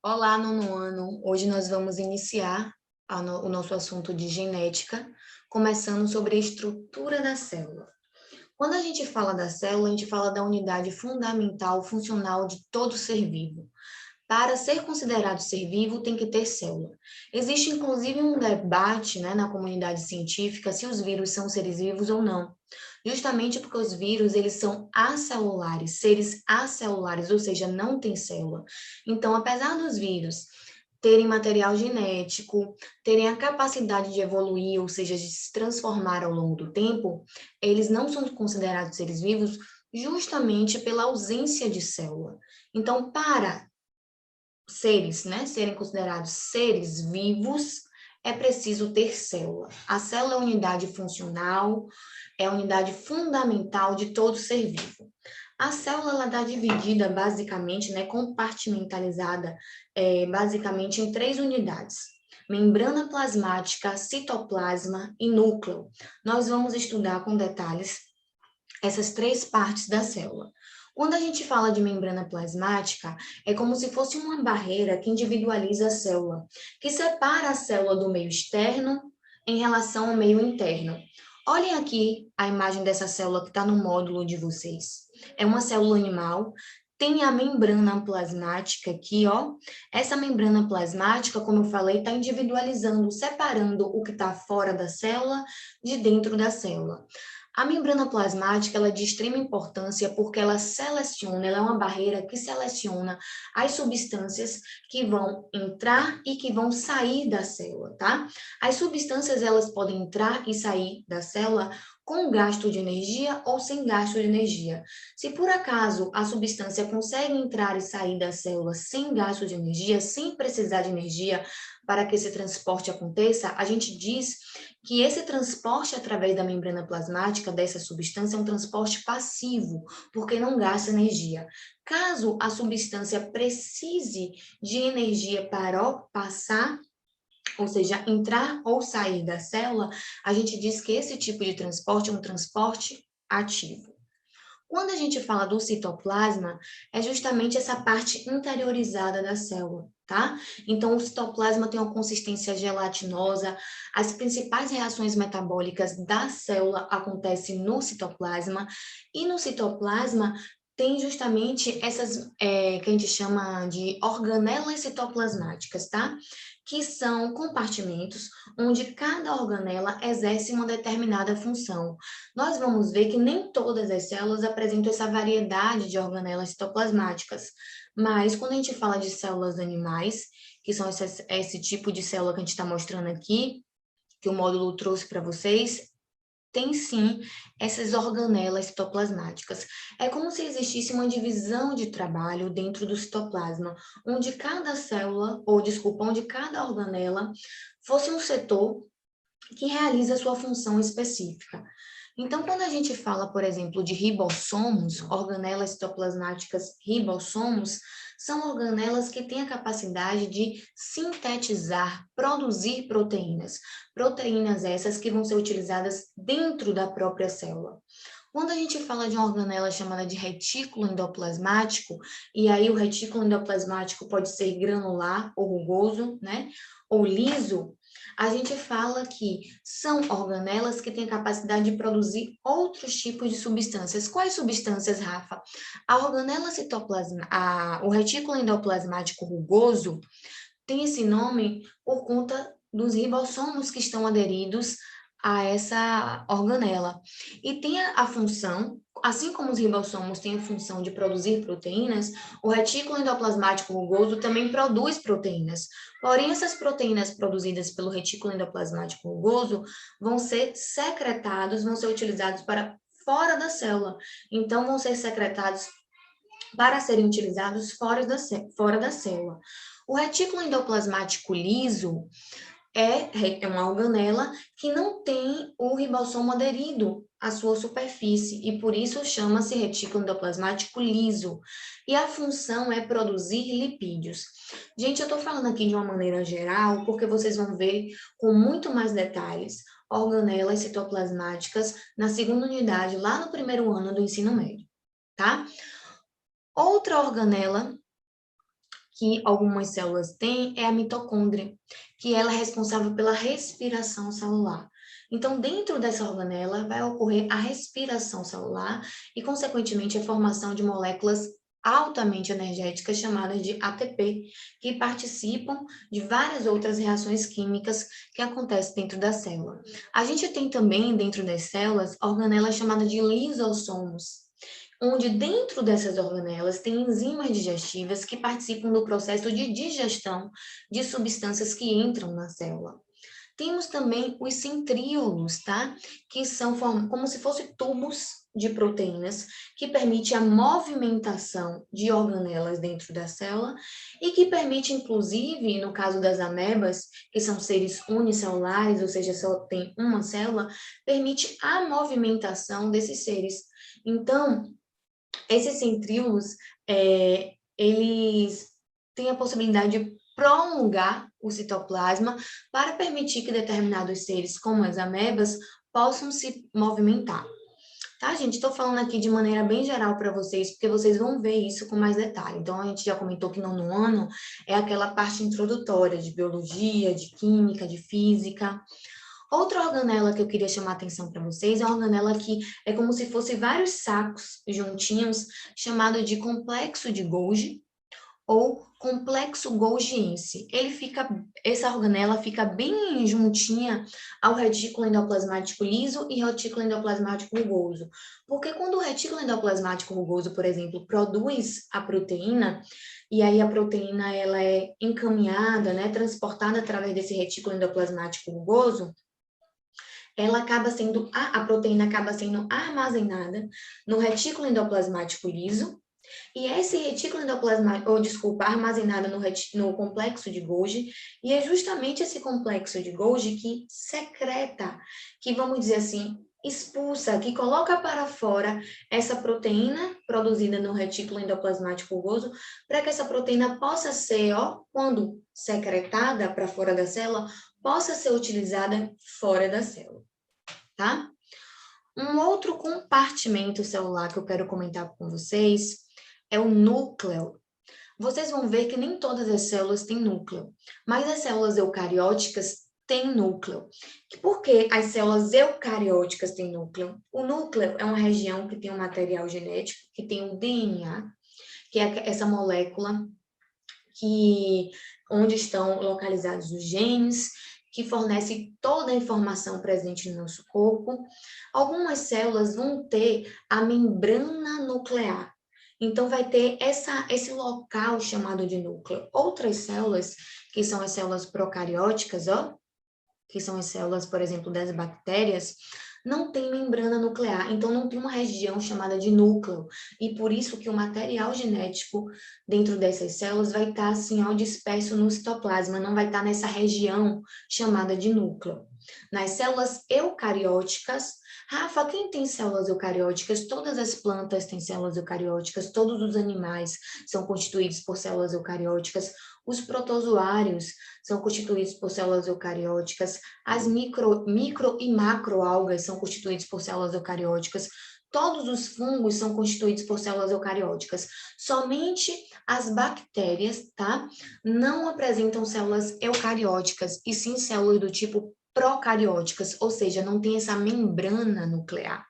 Olá, nono ano. Hoje nós vamos iniciar o nosso assunto de genética, começando sobre a estrutura da célula. Quando a gente fala da célula, a gente fala da unidade fundamental funcional de todo ser vivo. Para ser considerado ser vivo, tem que ter célula. Existe, inclusive, um debate, né, na comunidade científica se os vírus são seres vivos ou não. Justamente porque os vírus, eles são acelulares, seres acelulares, ou seja, não têm célula. Então, apesar dos vírus terem material genético, terem a capacidade de evoluir, ou seja, de se transformar ao longo do tempo, eles não são considerados seres vivos justamente pela ausência de célula. Então, para seres, né, serem considerados seres vivos, é preciso ter célula. A célula é a unidade funcional, é a unidade fundamental de todo ser vivo. A célula ela está dividida basicamente, né, compartimentalizada, basicamente em três unidades: membrana plasmática, citoplasma e núcleo. Nós vamos estudar com detalhes essas três partes da célula. Quando a gente fala de membrana plasmática, é como se fosse uma barreira que individualiza a célula, que separa a célula do meio externo em relação ao meio interno. Olhem aqui a imagem dessa célula que está no módulo de vocês. É uma célula animal, tem a membrana plasmática aqui, ó. Essa membrana plasmática, como eu falei, está individualizando, separando o que está fora da célula de dentro da célula. A membrana plasmática ela é de extrema importância porque ela seleciona, ela é uma barreira que seleciona as substâncias que vão entrar e que vão sair da célula, tá? As substâncias elas podem entrar e sair da célula com gasto de energia ou sem gasto de energia. Se por acaso a substância consegue entrar e sair da célula sem gasto de energia, sem precisar de energia para que esse transporte aconteça, a gente diz que esse transporte através da membrana plasmática dessa substância é um transporte passivo, porque não gasta energia. Caso a substância precise de energia para passar, ou seja, entrar ou sair da célula, a gente diz que esse tipo de transporte é um transporte ativo. Quando a gente fala do citoplasma, é justamente essa parte interiorizada da célula, tá? Então, o citoplasma tem uma consistência gelatinosa, as principais reações metabólicas da célula acontecem no citoplasma, e no citoplasma tem justamente essas que a gente chama de organelas citoplasmáticas, tá? Que são compartimentos onde cada organela exerce uma determinada função. Nós vamos ver que nem todas as células apresentam essa variedade de organelas citoplasmáticas, mas quando a gente fala de células animais, que são esse tipo de célula que a gente está mostrando aqui, que o módulo trouxe para vocês, tem sim essas organelas citoplasmáticas. É como se existisse uma divisão de trabalho dentro do citoplasma, onde cada célula, ou desculpa, onde cada organela fosse um setor que realiza sua função específica. Então, quando a gente fala, por exemplo, de ribossomos, organelas citoplasmáticas ribossomos, são organelas que têm a capacidade de sintetizar, produzir proteínas. Proteínas essas que vão ser utilizadas dentro da própria célula. Quando a gente fala de uma organela chamada de retículo endoplasmático, e aí o retículo endoplasmático pode ser granular ou rugoso, né? Ou liso, a gente fala que são organelas que têm capacidade de produzir outros tipos de substâncias. Quais substâncias, Rafa? A organela citoplasma, o retículo endoplasmático rugoso tem esse nome por conta dos ribossomos que estão aderidos a essa organela. E tem a função, assim como os ribossomos têm a função de produzir proteínas, o retículo endoplasmático rugoso também produz proteínas. Porém, essas proteínas produzidas pelo retículo endoplasmático rugoso vão ser secretados, vão ser utilizados para fora da célula. Então, vão ser secretados para serem utilizados fora da célula. O retículo endoplasmático liso é uma organela que não tem o ribossomo aderido à sua superfície e por isso chama-se retículo endoplasmático liso. E a função é produzir lipídios. Gente, eu estou falando aqui de uma maneira geral porque vocês vão ver com muito mais detalhes organelas citoplasmáticas na segunda unidade, lá no primeiro ano do ensino médio, tá? Outra organela que algumas células têm é a mitocôndria, que ela é responsável pela respiração celular. Então, dentro dessa organela vai ocorrer a respiração celular e, consequentemente, a formação de moléculas altamente energéticas chamadas de ATP, que participam de várias outras reações químicas que acontecem dentro da célula. A gente tem também, dentro das células, organelas chamadas de lisossomos, onde dentro dessas organelas tem enzimas digestivas que participam do processo de digestão de substâncias que entram na célula. Temos também os centríolos, tá? Que são como se fossem tubos de proteínas que permite a movimentação de organelas dentro da célula e que permite, inclusive, no caso das amebas, que são seres unicelulares, ou seja, só tem uma célula, permite a movimentação desses seres. Então, esses centríolos, eles têm a possibilidade de prolongar o citoplasma para permitir que determinados seres, como as amebas, possam se movimentar. Tá, gente? Estou falando aqui de maneira bem geral para vocês, porque vocês vão ver isso com mais detalhe. Então, a gente já comentou que nono ano é aquela parte introdutória de biologia, de química, de física. Outra organela que eu queria chamar a atenção para vocês é uma organela que é como se fosse vários sacos juntinhos, chamado de complexo de Golgi ou complexo golgiense. Essa organela fica bem juntinha ao retículo endoplasmático liso e retículo endoplasmático rugoso. Porque quando o retículo endoplasmático rugoso, por exemplo, produz a proteína, e aí a proteína ela é encaminhada, né, transportada através desse retículo endoplasmático rugoso, a proteína acaba sendo armazenada no retículo endoplasmático liso, e esse retículo endoplasmático, armazenada no complexo de Golgi, e é justamente esse complexo de Golgi que secreta, que vamos dizer assim, expulsa, que coloca para fora essa proteína produzida no retículo endoplasmático rugoso, para que essa proteína possa ser, quando secretada para fora da célula, possa ser utilizada fora da célula, tá? Um outro compartimento celular que eu quero comentar com vocês é o núcleo. Vocês vão ver que nem todas as células têm núcleo, mas as células eucarióticas têm núcleo. Por que as células eucarióticas têm núcleo? O núcleo é uma região que tem um material genético, que tem o DNA, que é essa molécula onde estão localizados os genes, que fornece toda a informação presente no nosso corpo. Algumas células vão ter a membrana nuclear. Então, vai ter esse local chamado de núcleo. Outras células, que são as células procarióticas, que são as células, por exemplo, das bactérias, não tem membrana nuclear, então não tem uma região chamada de núcleo, e por isso que o material genético dentro dessas células vai estar assim, disperso no citoplasma, não vai estar nessa região chamada de núcleo. Nas células eucarióticas, Rafa, quem tem células eucarióticas? Todas as plantas têm células eucarióticas, todos os animais são constituídos por células eucarióticas, os protozoários são constituídos por células eucarióticas, as micro e macroalgas são constituídos por células eucarióticas, todos os fungos são constituídos por células eucarióticas. Somente as bactérias, tá? Não apresentam células eucarióticas, e sim células do tipo procarióticas, ou seja, não tem essa membrana nuclear.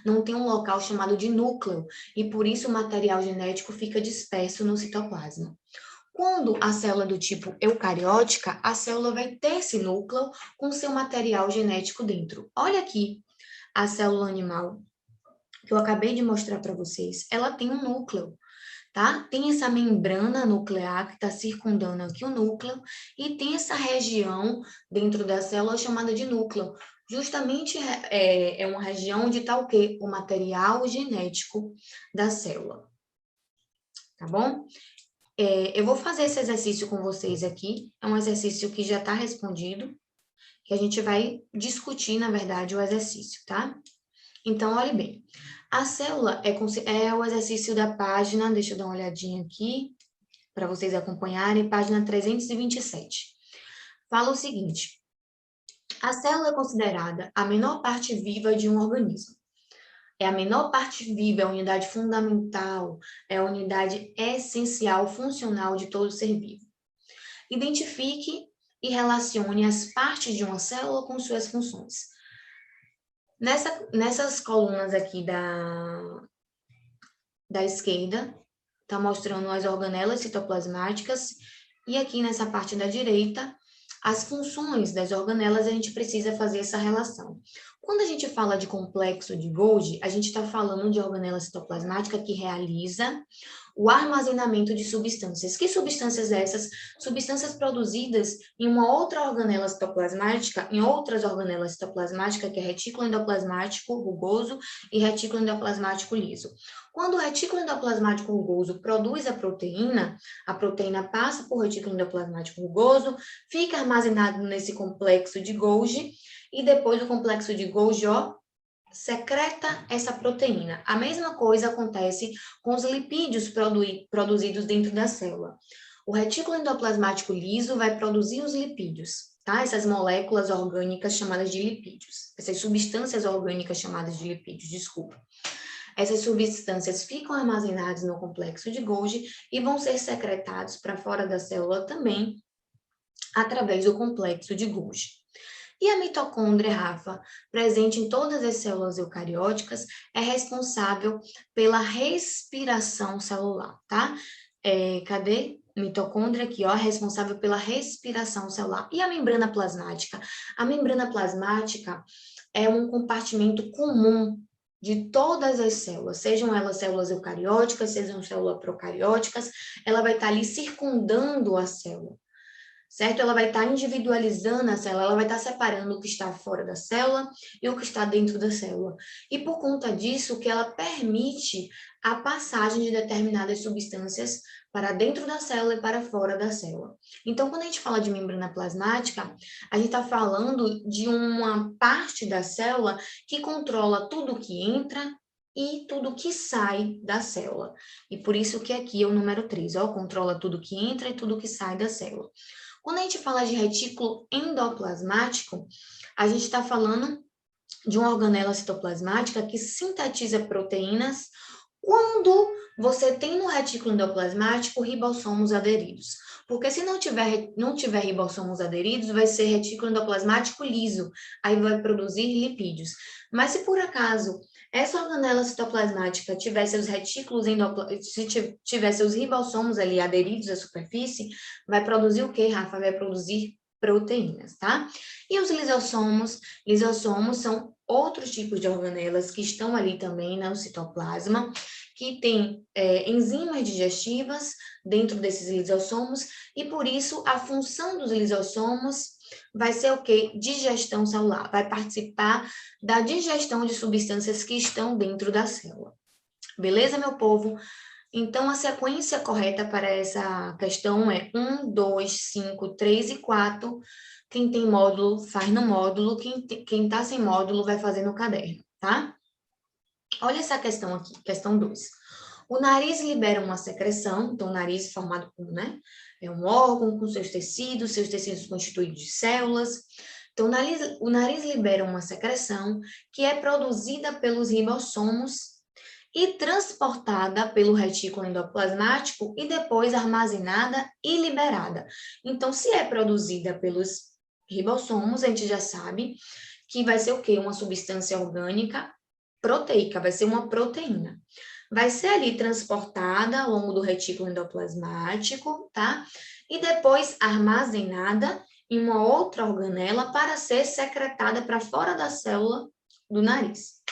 Não tem um local chamado de núcleo, e por isso o material genético fica disperso no citoplasma. Quando a célula do tipo eucariótica, a célula vai ter esse núcleo com seu material genético dentro. Olha aqui, a célula animal que eu acabei de mostrar para vocês, ela tem um núcleo, tá? Tem essa membrana nuclear que está circundando aqui o núcleo e tem essa região dentro da célula chamada de núcleo. Justamente é uma região onde está o quê? O material genético da célula, tá bom? Eu vou fazer esse exercício com vocês aqui, é um exercício que já está respondido, que a gente vai discutir, na verdade, o exercício, tá? Então, olhe bem, a célula é o exercício da página, deixa eu dar uma olhadinha aqui, para vocês acompanharem, página 327. Fala o seguinte, a célula é considerada a menor parte viva de um organismo. É a menor parte viva, é a unidade fundamental, é a unidade essencial, funcional de todo ser vivo. Identifique e relacione as partes de uma célula com suas funções. Nessas colunas aqui da esquerda, está mostrando as organelas citoplasmáticas, e aqui nessa parte da direita, as funções das organelas, a gente precisa fazer essa relação. Quando a gente fala de complexo de Golgi, a gente está falando de organela citoplasmática que realiza o armazenamento de substâncias. Que substâncias essas? Substâncias produzidas em uma outra organela citoplasmática, em outras organelas citoplasmáticas, que é retículo endoplasmático rugoso e retículo endoplasmático liso. Quando o retículo endoplasmático rugoso produz a proteína passa por retículo endoplasmático rugoso, fica armazenado nesse complexo de Golgi, e depois o complexo de Golgi, secreta essa proteína. A mesma coisa acontece com os lipídios produzidos dentro da célula. O retículo endoplasmático liso vai produzir os lipídios, tá? Essas moléculas orgânicas chamadas de lipídios. Essas substâncias orgânicas chamadas de lipídios, desculpa. Essas substâncias ficam armazenadas no complexo de Golgi e vão ser secretados para fora da célula também, através do complexo de Golgi. E a mitocôndria, Rafa, presente em todas as células eucarióticas, é responsável pela respiração celular, tá? Cadê? Mitocôndria aqui, responsável pela respiração celular. E a membrana plasmática? A membrana plasmática é um compartimento comum de todas as células, sejam elas células eucarióticas, sejam células procarióticas, ela vai estar ali circundando a célula, certo? Ela vai estar individualizando a célula, ela vai estar separando o que está fora da célula e o que está dentro da célula. E por conta disso, que ela permite a passagem de determinadas substâncias para dentro da célula e para fora da célula. Então, quando a gente fala de membrana plasmática, a gente está falando de uma parte da célula que controla tudo que entra e tudo que sai da célula. E por isso que aqui é o número 3, controla tudo que entra e tudo que sai da célula. Quando a gente fala de retículo endoplasmático, a gente está falando de uma organela citoplasmática que sintetiza proteínas quando você tem no retículo endoplasmático ribossomos aderidos. Porque se não tiver ribossomos aderidos, vai ser retículo endoplasmático liso, aí vai produzir lipídios. Mas se por acaso essa organela citoplasmática tivesse os retículos se tivesse os ribossomos ali aderidos à superfície, vai produzir o quê, Rafa? Vai produzir proteínas, tá? E os lisossomos? Lisossomos são outros tipos de organelas que estão ali também no citoplasma, que tem enzimas digestivas dentro desses lisossomos, e por isso a função dos lisossomos vai ser o quê? Digestão celular, vai participar da digestão de substâncias que estão dentro da célula. Beleza, meu povo? Então, a sequência correta para essa questão é 1, 2, 5, 3 e 4. Quem tem módulo, faz no módulo. Quem está sem módulo, vai fazer no caderno, tá? Olha essa questão aqui, questão 2. O nariz libera uma secreção, então o nariz formado por, é um órgão com seus tecidos constituídos de células. Então, o nariz libera uma secreção que é produzida pelos ribossomos e transportada pelo retículo endoplasmático e depois armazenada e liberada. Então, se é produzida pelos ribossomos, a gente já sabe que vai ser o quê? Uma substância orgânica proteica, vai ser uma proteína. Vai ser ali transportada ao longo do retículo endoplasmático, tá? E depois armazenada em uma outra organela para ser secretada para fora da célula do nariz.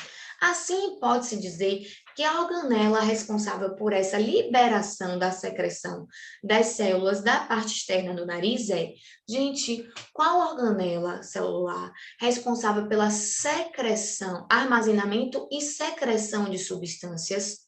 Assim, pode-se dizer que a organela responsável por essa liberação da secreção das células da parte externa do nariz é, gente, qual organela celular responsável pela secreção, armazenamento e secreção de substâncias?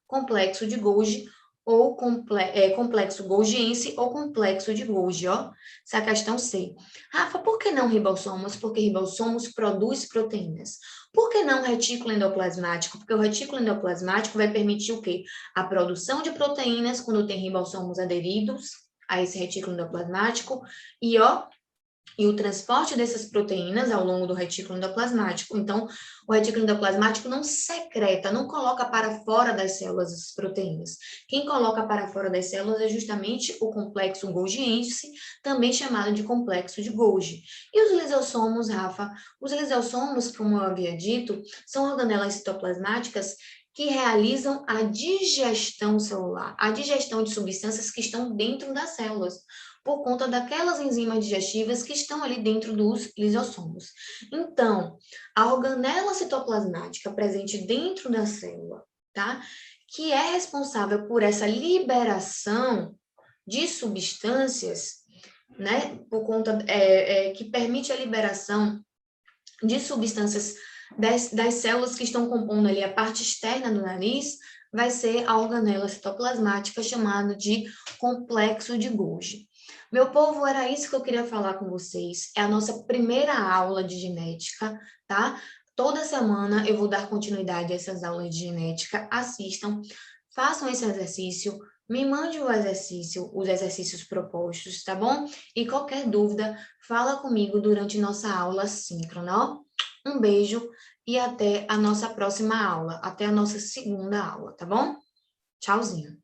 Complexo de Golgi ou complexo golgiense ou complexo de Golgi, Essa é a questão C. Rafa, por que não ribossomos? Porque ribossomos produz proteínas. Por que não retículo endoplasmático? Porque o retículo endoplasmático vai permitir o quê? A produção de proteínas quando tem ribossomos aderidos a esse retículo endoplasmático e, e o transporte dessas proteínas ao longo do retículo endoplasmático. Então, o retículo endoplasmático não secreta, não coloca para fora das células essas proteínas. Quem coloca para fora das células é justamente o complexo Golgiense, também chamado de complexo de Golgi. E os lisossomos, Rafa? Os lisossomos, como eu havia dito, são organelas citoplasmáticas que realizam a digestão celular, a digestão de substâncias que estão dentro das células, por conta daquelas enzimas digestivas que estão ali dentro dos lisossomos. Então, a organela citoplasmática presente dentro da célula, tá? Que é responsável por essa liberação de substâncias, né? Por conta que permite a liberação de substâncias das células que estão compondo ali a parte externa do nariz, vai ser a organela citoplasmática chamada de complexo de Golgi. Meu povo, era isso que eu queria falar com vocês. É a nossa primeira aula de genética, tá? Toda semana eu vou dar continuidade a essas aulas de genética. Assistam, façam esse exercício, me mande o exercício, os exercícios propostos, tá bom? E qualquer dúvida, fala comigo durante nossa aula síncrona, ó. Um beijo e até a nossa próxima aula, até a nossa segunda aula, tá bom? Tchauzinho.